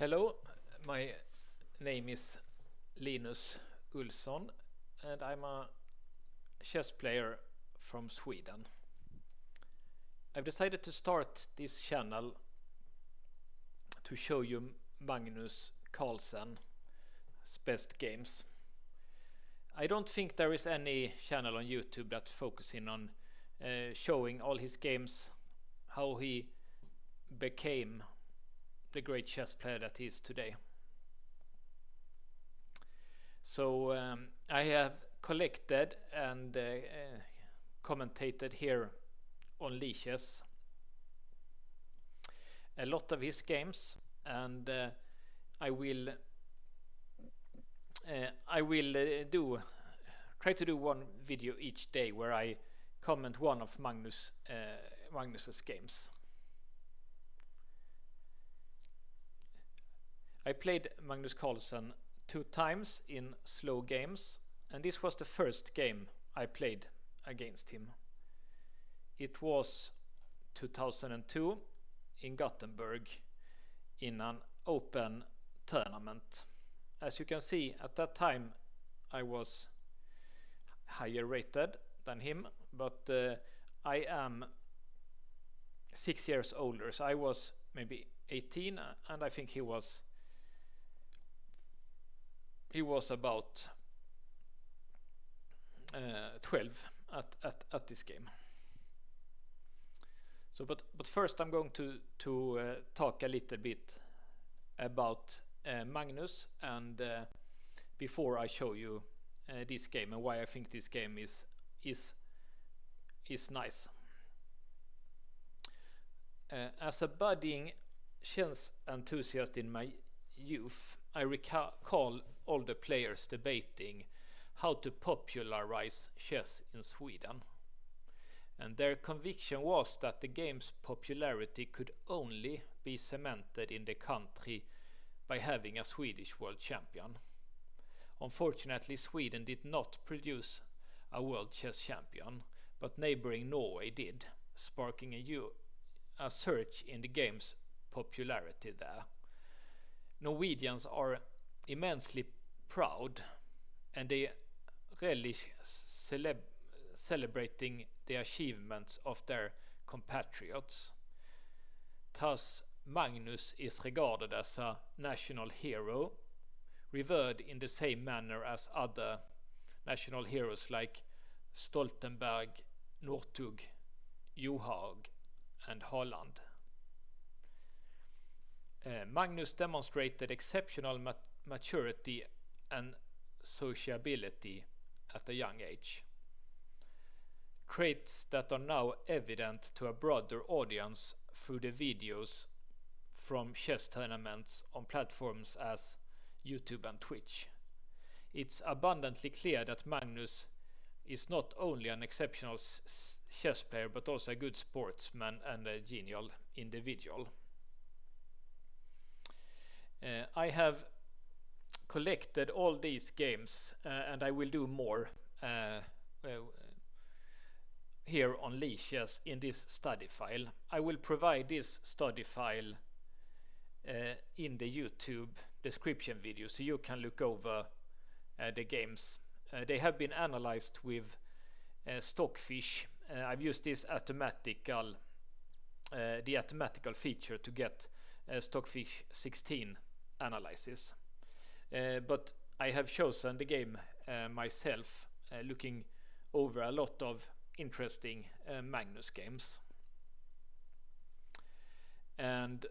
Hello, my name is Linus Olsson and I'm a chess player from Sweden. I've decided to start this channel to show you Magnus Carlsen's best games. I don't think there is any channel on YouTube that's focusing on showing all his games, how he became the great chess player that he is today. So I have collected and commentated here on Lichess a lot of his games, and I will try to do one video each day where I comment one of Magnus's games. I played Magnus Carlsen 2 times in slow games, and this was the first game I played against him. It was 2002 in Gothenburg in an open tournament. As you can see, at that time I was higher rated than him, but I am 6 years older, so I was maybe 18 and I think he was about 12 at this game. So, but first I'm going to talk a little bit about Magnus, and before I show you this game and why I think this game is nice. As a budding chess enthusiast in my youth, I recall all the players debating how to popularize chess in Sweden. And their conviction was that the game's popularity could only be cemented in the country by having a Swedish world champion. Unfortunately, Sweden did not produce a world chess champion, but neighboring Norway did, sparking a surge in the game's popularity there. Norwegians are immensely proud, and they relish celebrating the achievements of their compatriots. Thus, Magnus is regarded as a national hero, revered in the same manner as other national heroes like Stoltenberg, Northug, Johaug, and Haaland. Magnus demonstrated exceptional maturity and sociability at a young age, traits that are now evident to a broader audience through the videos from chess tournaments on platforms as YouTube and Twitch. It's abundantly clear that Magnus is not only an exceptional chess player but also a good sportsman and a genial individual. I have collected all these games and I will do more here on Lichess in this study file. I will provide this study file in the YouTube description video so you can look over the games. They have been analyzed with Stockfish. I've used this mathematical feature to get Stockfish 16 analysis, but I have chosen the game myself, looking over a lot of interesting Magnus games. And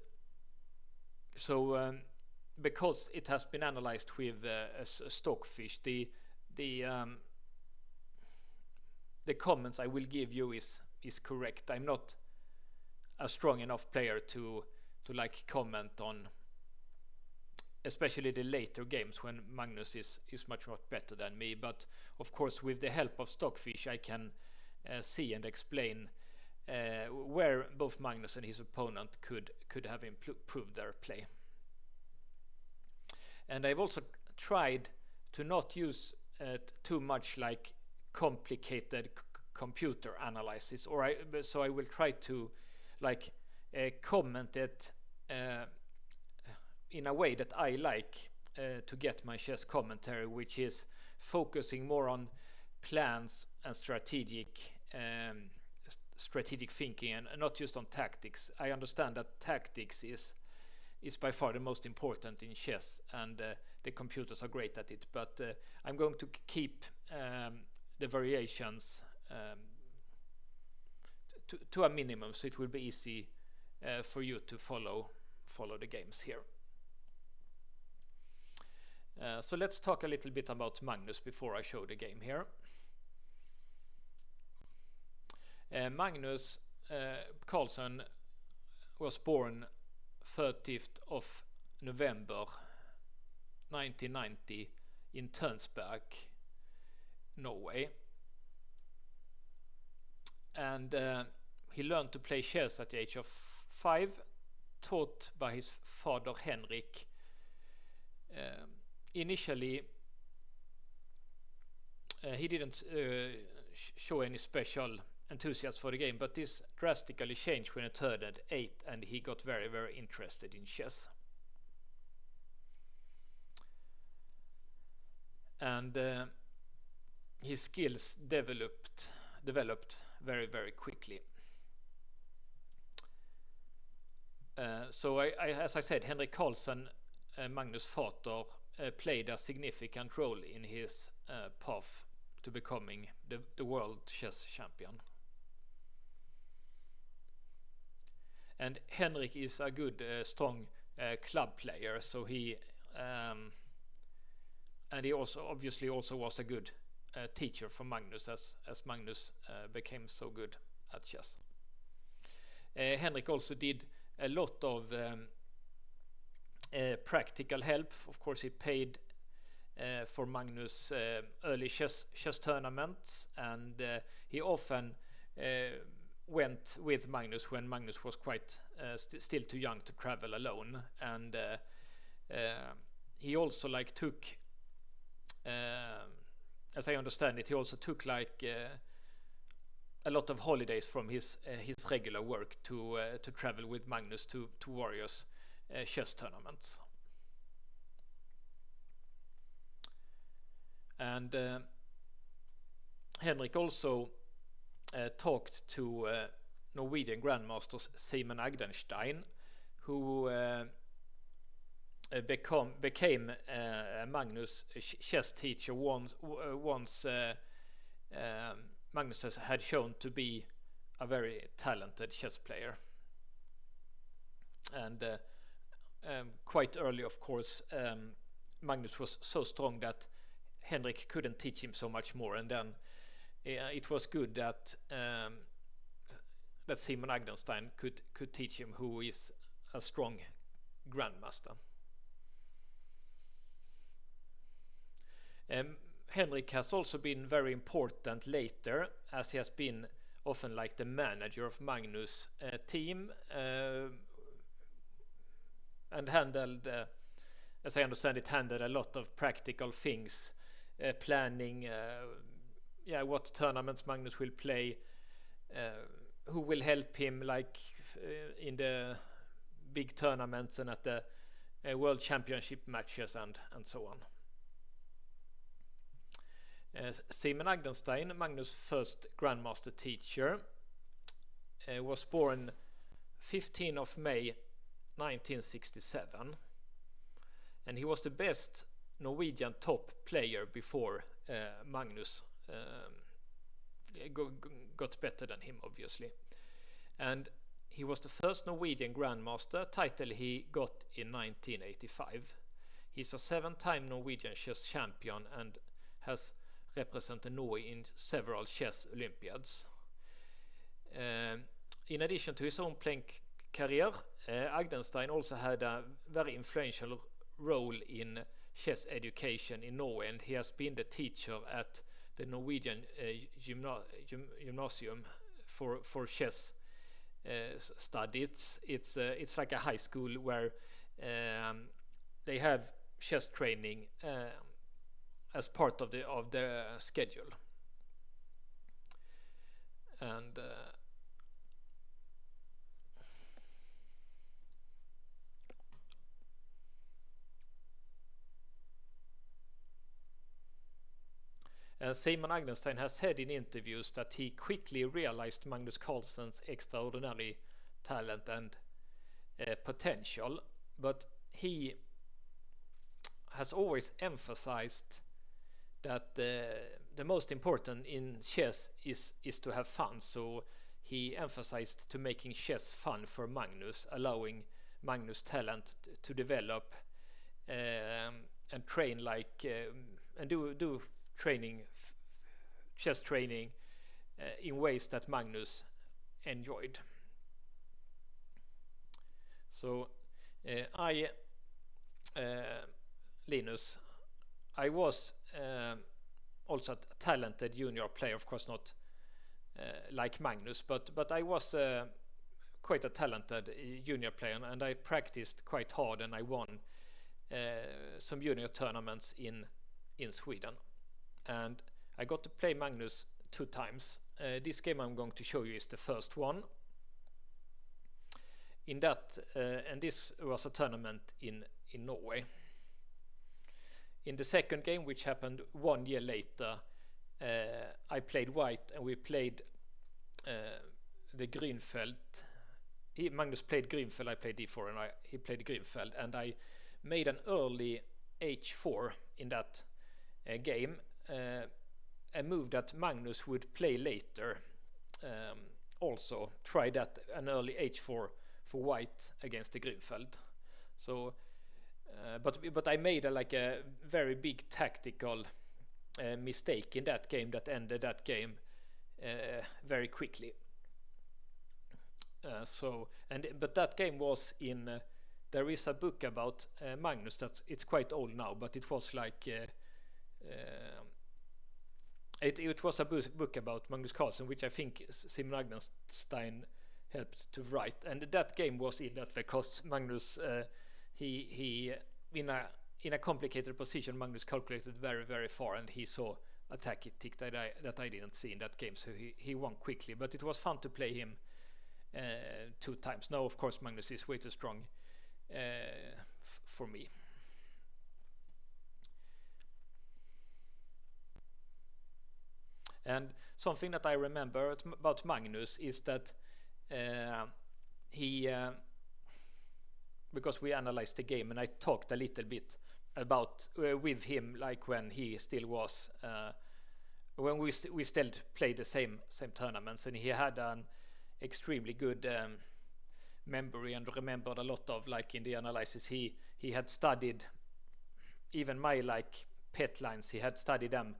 so because it has been analyzed with Stockfish, the comments I will give you is correct. I'm not a strong enough player to like comment on especially the later games when Magnus is much better than me, but of course with the help of Stockfish I can see and explain where both Magnus and his opponent could have improved their play. And I've also tried to not use too much like complicated computer analysis, so I will try to like comment it in a way that I like to get my chess commentary, which is focusing more on plans and strategic thinking, and not just on tactics. I understand that tactics is by far the most important in chess, and the computers are great at it, but I'm going to keep the variations to a minimum, so it will be easy for you to follow the games here. So let's talk a little bit about Magnus before I show the game here. Magnus Carlsen was born 30th of November 1990 in Tønsberg, Norway. And he learned to play chess at the age of 5, taught by his father Henrik. Initially, he didn't show any special enthusiasm for the game, but this drastically changed when he turned 8 and he got very, very interested in chess. And his skills developed very, very quickly. So as I said, Henrik Carlsen, Magnus' father, played a significant role in his path to becoming the world chess champion. And Henrik is a good, strong club player, so he also obviously was a good teacher for Magnus, as Magnus became so good at chess. Henrik also did a lot of practical help. Of course, he paid for Magnus' early chess tournaments, and he often went with Magnus when Magnus was quite still too young to travel alone. And he also took, as I understand it, he also took a lot of holidays from his regular work to travel with Magnus to various chess tournaments. And Henrik also talked to Norwegian Grandmasters Simon Agdenstein, who became Magnus' chess teacher once Magnus had shown to be a very talented chess player. And quite early, of course, Magnus was so strong that Henrik couldn't teach him so much more, and then it was good that Simon Agdenstein could teach him, who is a strong grandmaster. Henrik has also been very important later, as he has been often the manager of Magnus' team, and handled, as I understand it, a lot of practical things, planning what tournaments Magnus will play, who will help him in the big tournaments and at the World Championship matches and so on. Simon Agdenstein, Magnus' first Grandmaster teacher, was born 15th of May 1967, and he was the best Norwegian top player before Magnus got better than him, obviously. And he was the first Norwegian Grandmaster, title he got in 1985. He's a 7-time Norwegian chess champion and has represented Norway in several chess Olympiads. In addition to his own playing career, Agdenstein also had a very influential role in chess education in Norway, and he has been the teacher at the Norwegian gymnasium for chess studies. It's like a high school where they have chess training as part of the schedule. And Simon Agnestein has said in interviews that he quickly realized Magnus Carlsen's extraordinary talent and potential, but he has always emphasized that the most important in chess is to have fun. So he emphasized to making chess fun for Magnus, allowing Magnus' talent to develop and train and do training, chess training in ways that Magnus enjoyed. So Linus, I was also a talented junior player, of course not like Magnus, but I was quite a talented junior player, and I practiced quite hard, and I won some junior tournaments in Sweden, and I got to play Magnus 2 times. This game I'm going to show you is the first one. In that, and this was a tournament in Norway. In the second game, which happened 1 year later, I played white, and we played the Grünfeld. Magnus played Grünfeld, I played d4, and he played Grünfeld, and I made an early h4 in that game, a move that Magnus would play later. Also try that, an early h4 for white against the Grünfeld. So, but I made a very big tactical mistake in that game that ended that game very quickly. But that game was in. There is a book about Magnus it's quite old now, but it was it was a book about Magnus Carlsen, which I think Simon Agnestein helped to write, and that game was in that because Magnus he in a complicated position, Magnus calculated very, very far, and he saw a tactic that I didn't see in that game, so he won quickly. But it was fun to play him 2 times. Now, of course, Magnus is way too strong for me. And something that I remember about Magnus is that he, because we analyzed the game, and I talked a little bit about with him, like when he still was, when we still played the same tournaments, and he had an extremely good memory and remembered a lot of, like in the analysis, he had studied even my pet lines, he had studied them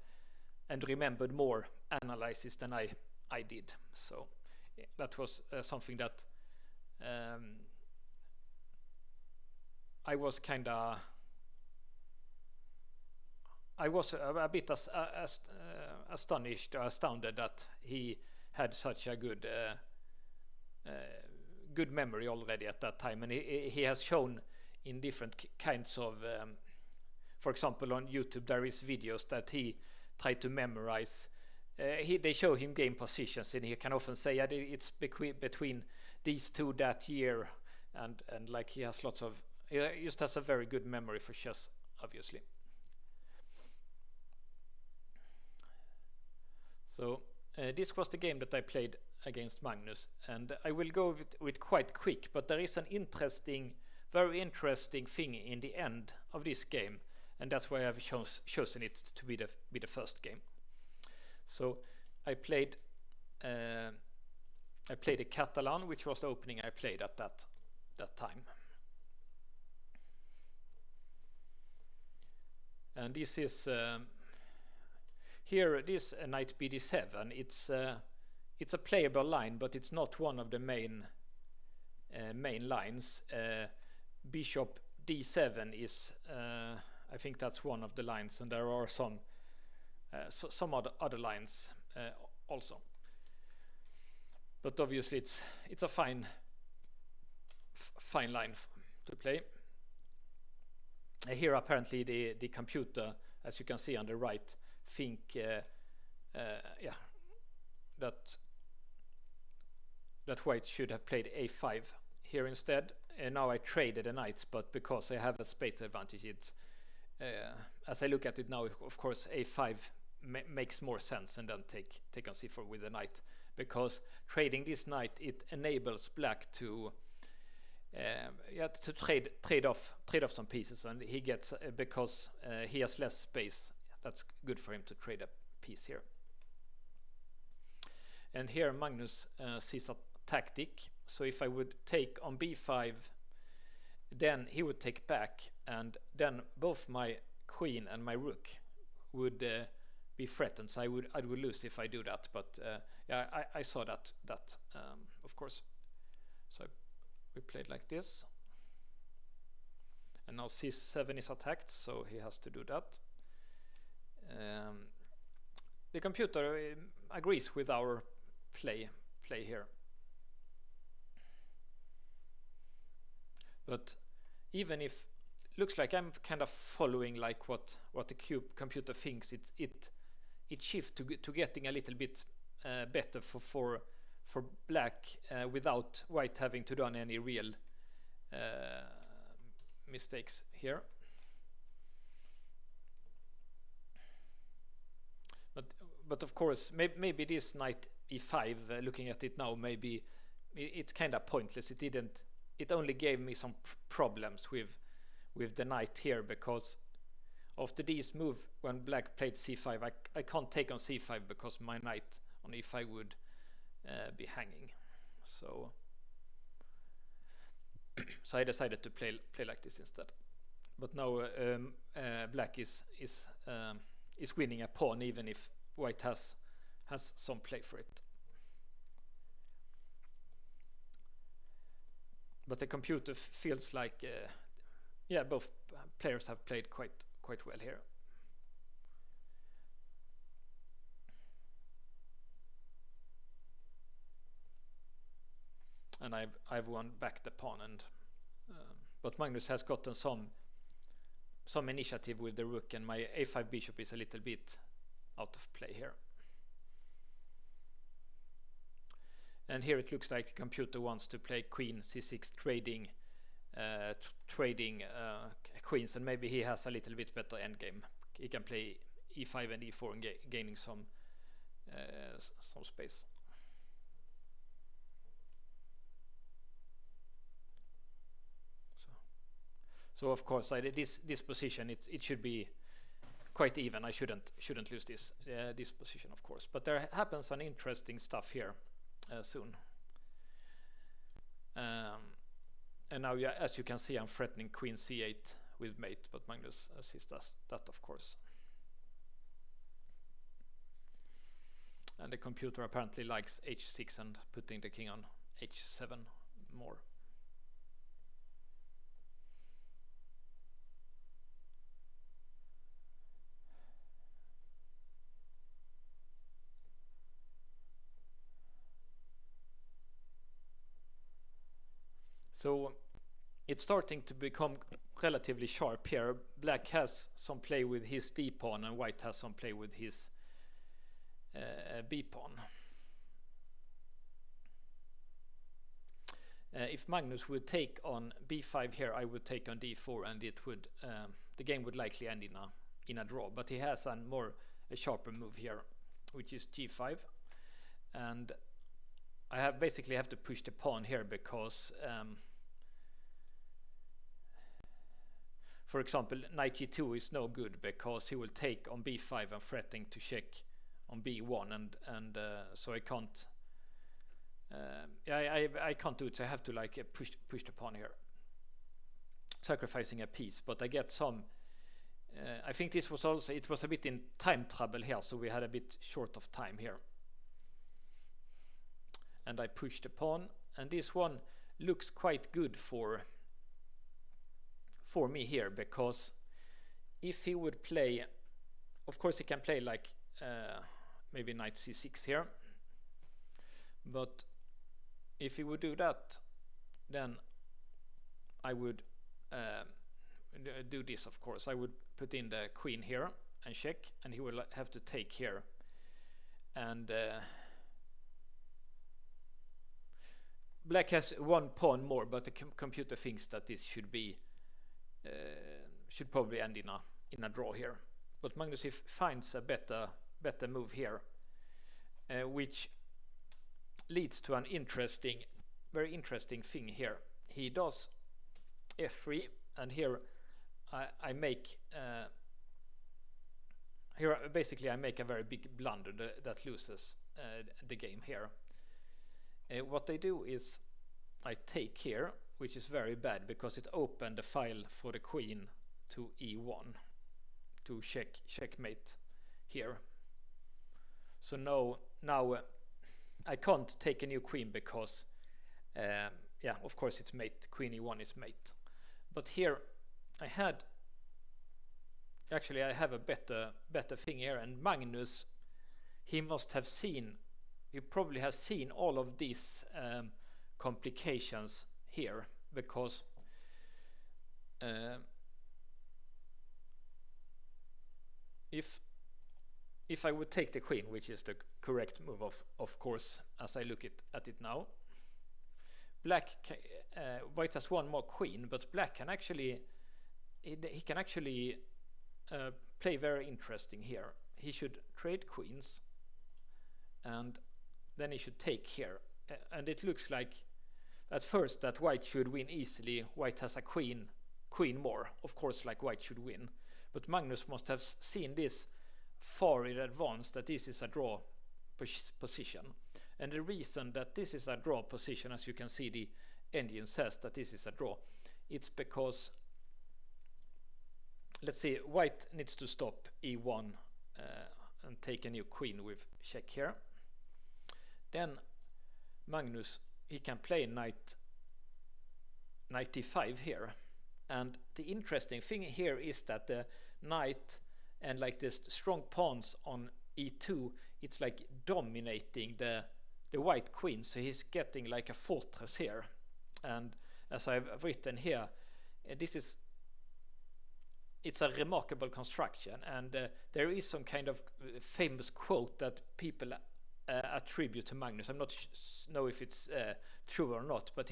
and remembered more analysis than I did. So that was something that I was a bit astonished or astounded that he had such a good memory already at that time, and he has shown in different kinds of for example, on YouTube there is videos that he tried to memorize. They show him game positions, and he can often say that it's between these two that year, and like he has he just has a very good memory for chess, obviously. So this was the game that I played against Magnus, and I will go with quite quick, but there is an very interesting thing in the end of this game, and that's why I've chosen it to be the first game. So I played a Catalan, which was the opening I played at that time. And this is here. This knight bd7. It's a playable line, but it's not one of the main lines. Bishop d7 is. I think that's one of the lines, and there are some other lines also. But obviously, it's a fine line to play. Here, apparently, the computer, as you can see on the right, think that white should have played a5 here instead. And now I traded the knights, but because I have a space advantage, it's as I look at it now, of course, a5 makes more sense, and then take on c4 with the knight, because trading this knight, it enables black to trade off some pieces, and he gets because he has less space. That's good for him to trade a piece here. And here Magnus sees a tactic. So if I would take on b5, then he would take back, and then both my queen and my rook would be threatened. So I would lose if I do that. But yeah, I saw that of course. So we played like this, and now c7 is attacked, so he has to do that. The computer agrees with our play here. But even if looks like I'm kind of following like what the computer thinks, it shifts to getting a little bit better for black without white having to done any real mistakes here. But of course, maybe this knight e5, looking at it now, maybe it's kind of pointless. It only gave me some problems with the knight here, because after this move, when black played c5, I can't take on c5 because my knight on e5 would be hanging. So I decided to play like this instead. But now black is winning a pawn, even if white has some play for it. But the computer feels like yeah, both players have played quite well here. And I've won back the pawn, and but Magnus has gotten some initiative with the rook, and my a5 bishop is a little bit out of play here. And here it looks like the computer wants to play queen c6, trading queens, and maybe he has a little bit better endgame. He can play e5 and e4 and gaining some space. So of course, this position it should be quite even. I shouldn't lose this position, of course. But there happens an interesting stuff here soon. And now, yeah, as you can see, I'm threatening queen c8 with mate, but Magnus sees that, of course. And the computer apparently likes h6 and putting the king on h7 more. So it's starting to become relatively sharp here. Black has some play with his d pawn, and white has some play with his b pawn. If Magnus would take on b5 here, I would take on d4, and it would the game would likely end in a draw. But he has a sharper move here, which is g5, and I basically have to push the pawn here because for example, knight g2 is no good because he will take on b5 and threatening to check on b1, and so I can't. I can't do it. So I have to like push the pawn here, sacrificing a piece. But I get some. I think this was also, it was a bit in time trouble here, so we had a bit short of time here. And I push the pawn, and this one looks quite good for me here, because if he would play, of course he can play like maybe knight c6 here, but if he would do that, then I would do this. Of course, I would put in the queen here and check, and he will have to take here, and black has one pawn more, but the computer thinks that this should probably end in a draw here. But Magnus finds a better better move here, which leads to an very interesting thing here. He does f3, and here I make basically I make a very big blunder that loses the game here. What I do is I take here, which is very bad because it opened the file for the queen to e1 to checkmate here. So now I can't take a new queen because yeah, of course it's mate. Queen e1 is mate. But here I have a better thing here, and Magnus, he probably has seen all of these complications here, because if I would take the queen, which is the correct move of course as I look at it now, white has one more queen, but black can actually play very interesting here. He should trade queens, and then he should take here, and it looks like at first that white should win easily. White has a queen more, of course, like white should win, but Magnus must have seen this far in advance, that this is a draw position. And the reason that this is a draw position, as you can see, the engine says that this is a draw, it's because, let's see, white needs to stop e1 and take a new queen with check here. Then Magnus, he can play knight e5 here, and the interesting thing here is that the knight and like this strong pawns on e2, it's like dominating the white queen, so he's getting like a fortress here. And as I've written here, it's a remarkable construction, and there is some kind of famous quote that people attribute to Magnus. I'm not know if it's true or not, but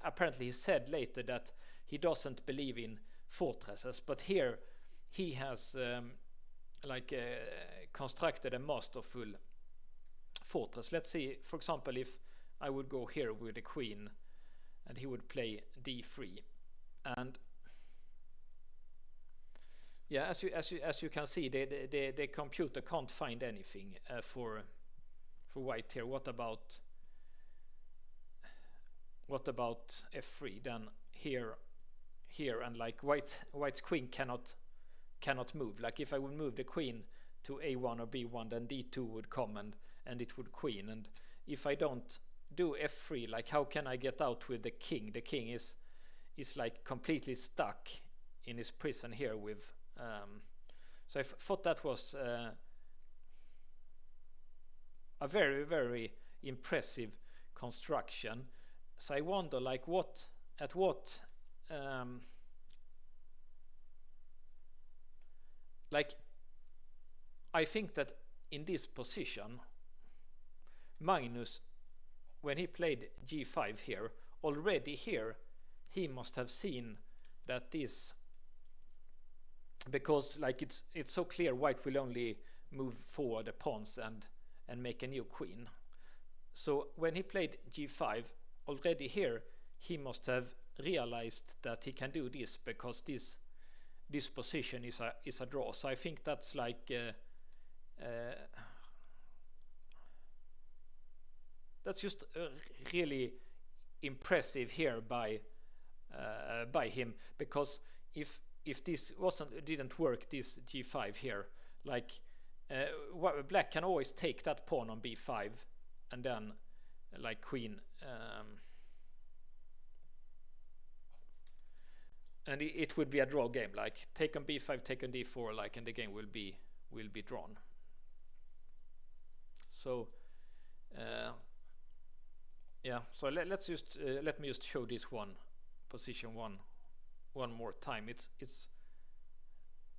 apparently he said later that he doesn't believe in fortresses, but here he has constructed a masterful fortress. Let's see, for example, if I would go here with the queen and he would play d3, and yeah, as you can see, the computer can't find anything for white here. What about f3? Then here, and like white's queen cannot move. Like if I would move the queen to a1 or b1, then d2 would come and it would queen. And if I don't do f3, like how can I get out with the king? The king is like completely stuck in his prison here with so I thought that was a very, very impressive construction. So I wonder, like, like, I think that in this position, Magnus, when he played g5 here, already here, he must have seen that this, because like it's so clear white will only move forward the pawns and make a new queen. So when he played g5, already here, he must have realized that he can do this, because this position is a draw. So I think that's like that's just really impressive here by him, because if this didn't work, this g5 here, like black can always take that pawn on b5 and then like queen, and it would be a draw game, like take on b5, take on d4, like, and the game will be drawn. So yeah, so let me just show this one position one more time. It's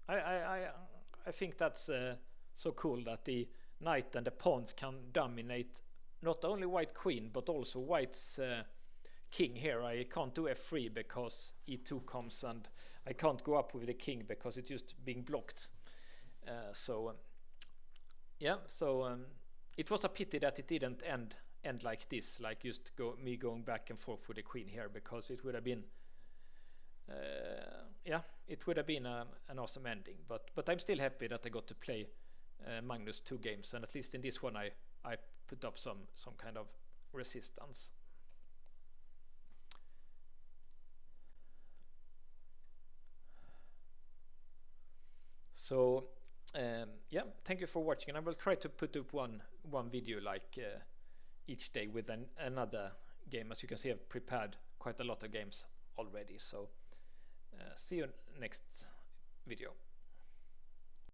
I think that's so cool that the knight and the pawns can dominate not only white queen but also white's king here. I can't do f3 because e2 comes, and I can't go up with the king because it's just being blocked. So yeah, so it was a pity that it didn't end like this, like just me going back and forth with the queen here, because it would have been yeah, it would have been an awesome ending. But I'm still happy that I got to play Magnus 2 games, and at least in this one I put up some kind of resistance. So yeah, thank you for watching, and I will try to put up one video like each day with another game. As you can see, I've prepared quite a lot of games already, so see you next video.